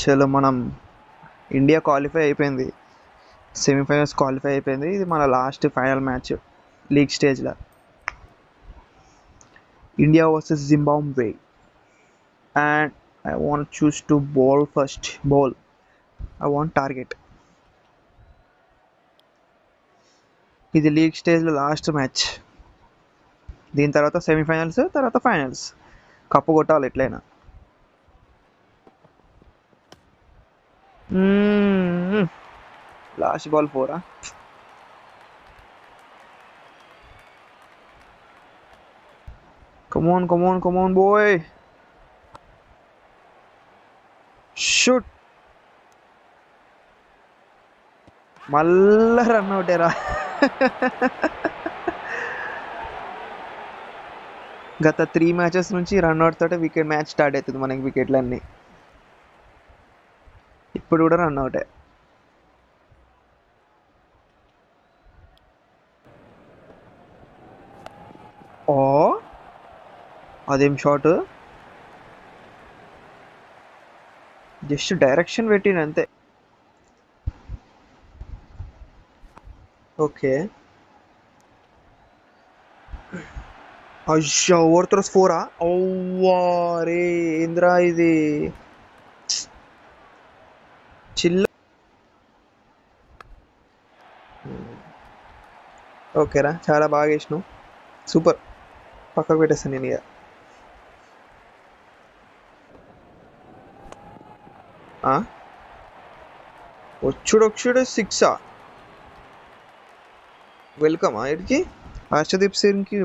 చలో మనం India qualify అయిపోయింది, సెమీఫైనల్స్ క్వాలిఫై అయిపోయింది. ఇది మన లాస్ట్ ఫైనల్ మ్యాచ్ లీగ్ స్టేజ్లో, India versus Zimbabwe. And I want choose to bowl first. I want target. ఇది లీగ్ స్టేజ్లో లాస్ట్ మ్యాచ్. దీని తర్వాత సెమీఫైనల్స్, తర్వాత ఫైనల్స్. కప్పు కొట్టాలి ఎట్లయినా. Last ball 4. Come on, boy. Shoot. మళ్ళా రన్ అవుటేరా. గత 3 మ్యాచెస్ నుంచి రన్అట్ తోటే వికెట్ మ్యాచ్ స్టార్ట్ అవుతుంది మనకి. వికెట్లన్నీ ఇప్పుడు కూడా రన్అవుటే. ఓ అదేం షాట్, జస్ట్ డైరెక్షన్ పెట్టిన అంతే. ఓకే, అయ్యా ఓవర్ త్రోస్ 4. ఓవ్వా రే ఏంద్రా ఇది, చిల్ల. ఓకేరా, చాలా బాగా వేసినావు, సూపర్. పక్కకు పెట్టేస్తాను నేను ఇక. వచ్చుడు 6. వెల్కమా ఇడికి, హర్షదీప్ సింగ్కి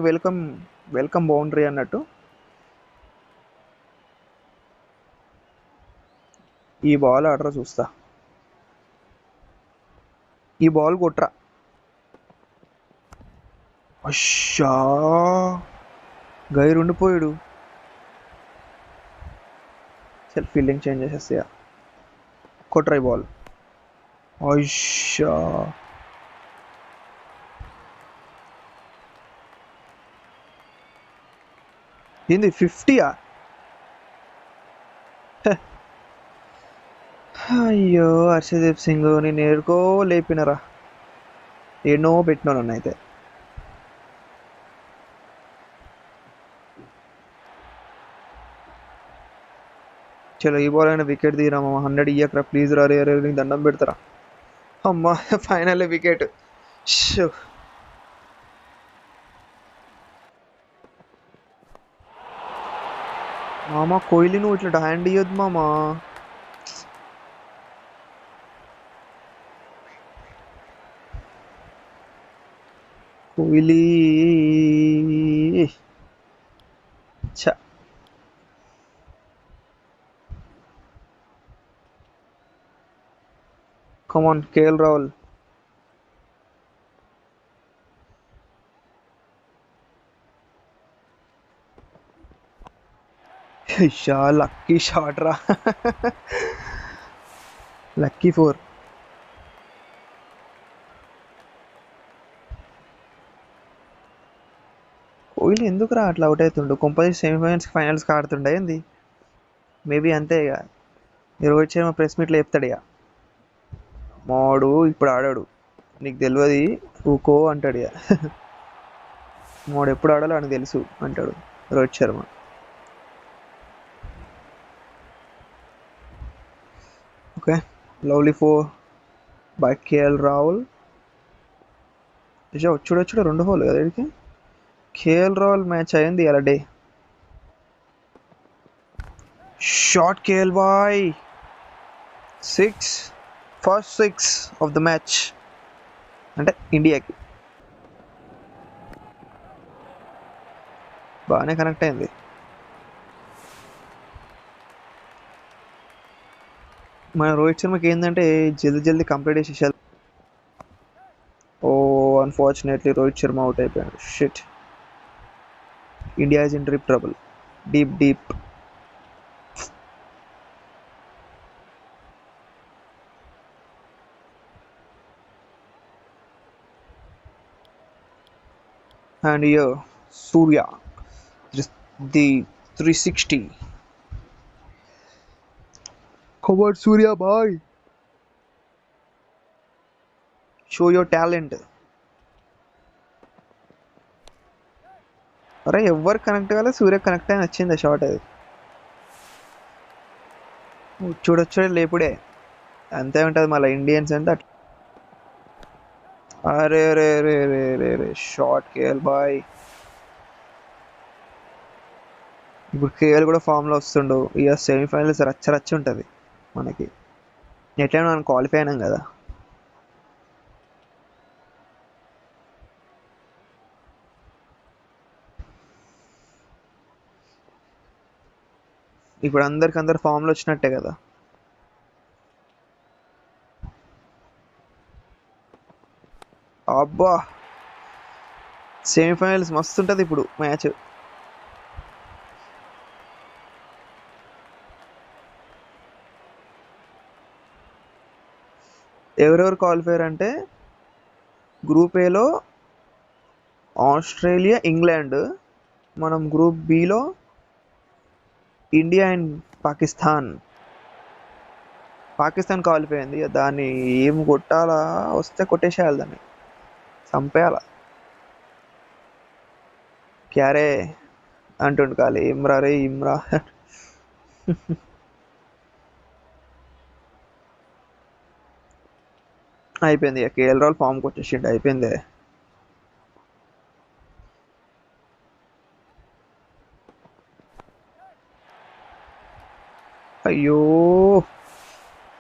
వెల్కమ్ బౌండరీ అన్నట్టు. ఈ బాల్ ఆడరా చూస్తా, ఈ బాల్ కొట్రా. అష్షా గైర్ ఉండిపోయాడు. సెల్ఫ్ ఫీల్డింగ్ చేంజ్ చేసేస్తా. కొట్రా ఈ బాల్. అష్షా ఏంది 50? అయ్యో హర్షదీప్ సింగ్, నేను ఏడుకో లేపినరా, ఎన్నో పెట్టినా నన్ను అయితే. చలో ఈ బాల్ అయినా వికెట్ తీరామా. 100 ఇయ్యకరా ప్లీజ్ రా. రే నీకు దండం పెడతారా. అమ్మా ఫైనల్ వికెట్. మామా కోహ్లీ నువ్వు ఇట్లా హ్యాండ్ ఇయ్యొద్దు మామా. కోహ్లీ ఛ. కమాన్ కేఎల్ రాహుల్. లక్కీ షాట్ రా. లక్కీ 4. కోహ్లీ ఎందుకు రా అట్లా అవుట్ అవుతుండు. కొంపది సెమీఫైనల్స్ ఫైనల్స్కి ఆడుతుండే ఏంది. మేబీ అంతే ఇక. రోహిత్ శర్మ ప్రెస్ మీట్లో చెప్తాడు ఇక, మాడు ఇప్పుడు ఆడాడు నీకు తెలియదు ఊకో అంటాడు ఇక. మాడు ఎప్పుడు ఆడాలో అని తెలుసు అంటాడు Rohit Sharma. Okay, lovely 4 by KL Rahul. వచ్చుడు 2 హోల్ కదా వీడికి. కేఎల్ రాహుల్ మ్యాచ్ అయింది అలా డే. షాట్ కేఎల్ బాయ్. 6, ఫస్ట్ 6 ఆఫ్ ద మ్యాచ్ అంటే ఇండియాకి. బాగానే కనెక్ట్ అయింది. మన రోహిత్ శర్మకి ఏంటంటే జల్దీ కంప్లీట్ చేసేసారు. ఓ అన్ఫార్చునేట్లీ రోహిత్ శర్మ అవుట్ అయిపోయాడు. Shit, India is in trouble, deep. And here Surya, the 360. Come Surya boy, show your talent. అరే ఎవరు కనెక్ట్ కాలే, సూర్య కనెక్ట్ అయిన వచ్చింది షార్ట్ అది. చూడొచ్చు లేపుడే అంతే ఉంటుంది మళ్ళీ ఇండియన్స్ అంటే అట్లా. అరే రే రే రే రే రే షార్ట్ కేఎల్ బాయ్. ఇప్పుడు కేఎల్ కూడా ఫామ్లో వస్తుండు. ఇక సెమీఫైనల్స్ రచ్చ రచ్చ ఉంటుంది మనకి. ఎట్లయినా మనం క్వాలిఫై అయినాం కదా. ఇప్పుడు అందరు ఫామ్లో వచ్చినట్టే కదా. అబ్బా సెమీఫైనల్స్ మస్తు ఉంటుంది ఇప్పుడు మ్యాచ్. ఎవరెవరు క్వాలిఫైర్ అంటే గ్రూప్ ఏలో ఆస్ట్రేలియా, ఇంగ్లాండ్. మనం group below India and Pakistan. Pakistan qualify అయింది. దాన్ని ఏం కొట్టాలా, వస్తే కొట్టేసేయాలి, దాన్ని చంపేయాల. క్యారే అంటుండు కాలి, ఇమ్రా రే ఇమ్రా. అయిపోయింది ఇక కేఎల్ రాహుల్ ఫామ్కి వచ్చేసిండు, అయిపోయింది. అయ్యో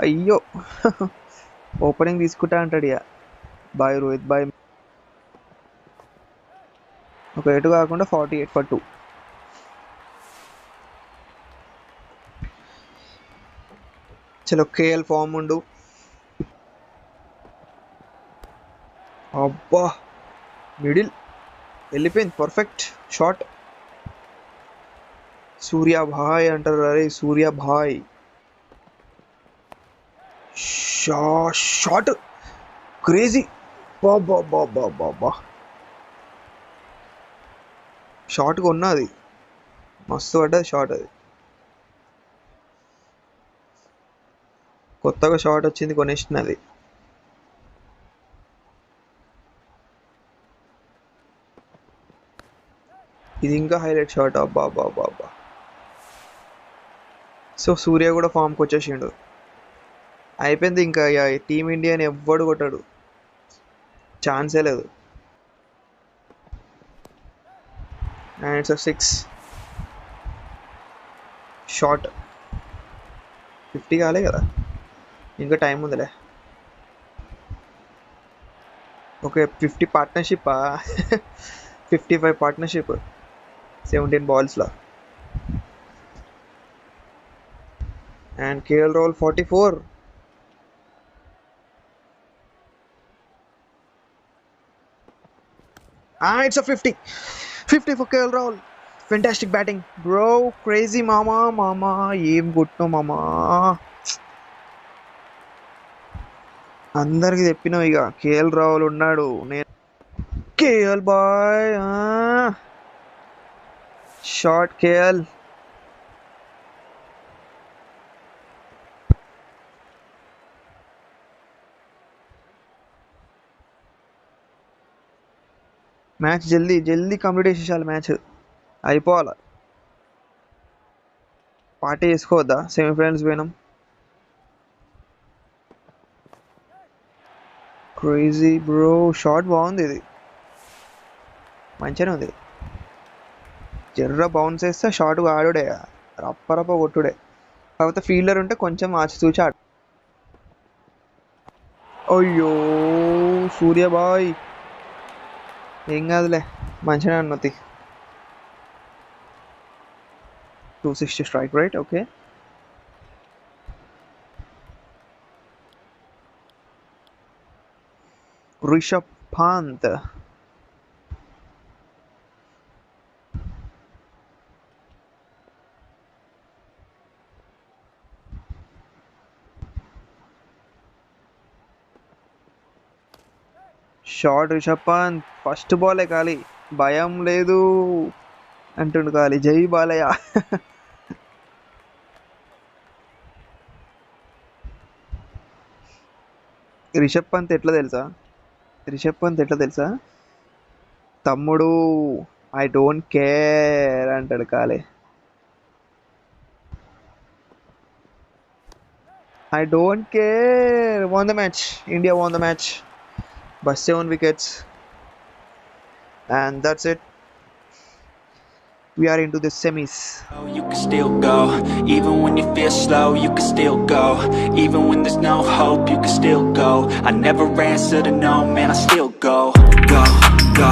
అయ్యో ఓపెనింగ్ తీసుకుంటా అంటాడు ఇక. బాయ్ రోహిత్ బాయ్. ఒక ఎటు కాకుండా 48 for 2. చలో కేఎల్ ఫామ్ ఉండు. అబ్బా మిడిల్ వెళ్ళిపోయింది, పర్ఫెక్ట్ షాట్. సూర్య భాయ్ అంటారు, అరే సూర్య భాయ్. Shot crazy. బాబా బాబా బాబా షాట్గా ఉన్నది, మస్తు పడ్డది షాట్ అది. కొత్తగా షాట్ వచ్చింది, కొనేసినది. ఇది ఇంకా హైలైట్ షాట్. అబ్బా బాబా అబ్బా. సో సూర్య కూడా ఫామ్కి వచ్చేసిండు, అయిపోయింది. ఇంకా టీమిండియాని ఎవ్వడు కొట్టాడు, ఛాన్సే లేదు. And it's 6 shot. 50 కాలే కదా, ఇంకా టైం ఉందిలే. Okay 50 పార్ట్నర్షిప్పా. 55 partnership 17 balls. And KL Rahul 44. It's a 50. 50 for KL Rahul. Fantastic batting, bro. Crazy mama. Em gutno mama. అందరికి చెప్పినావు ఇక కేఎల్ రాహుల్ ఉన్నాడు. నేను కేఎల్ బాయ్ షార్ట్ కేఎల్. మ్యాచ్ జల్దీ కంప్లీట్ చేసేసాలి, మ్యాచ్ అయిపోవాలి. పార్టీ చేసుకోవద్దా, సెమీఫైనల్స్ పోయినాం. క్రేజీ బ్రో, షాట్ బాగుంది, ఇది మంచిగానే ఉంది. జర్ర బౌన్స్ వేస్తే షాట్ ఆడుడే, రప్ప కొట్టుడే. కాకపోతే ఫీల్డర్ ఉంటే కొంచెం ఆచితూచి ఆడు. అయ్యో సూర్యబాయ్, ఏం కాదులే, మంచిగా అన్నది. 260 strike rate, okay. Rishabh Pant. Short Rishabh Pant, first బాలే కాలి, భయం లేదు అంటుండు కాలి. జై బాలయ్య. రిషబ్ పంత్ ఎట్లా తెలుసా? రిషబ్ పంత్ ఎట్లా తెలుసా? తమ్ముడు, ఐ డోంట్ కేర్ అంటాడు కాలే. I don't care. Won the match. India won the match by 7 wickets, and that's it. We are into the semis. You can still go, even when you feel slow, you can still go, even when there's no hope, you can still go. I never answer to no, man, I still go, go, go.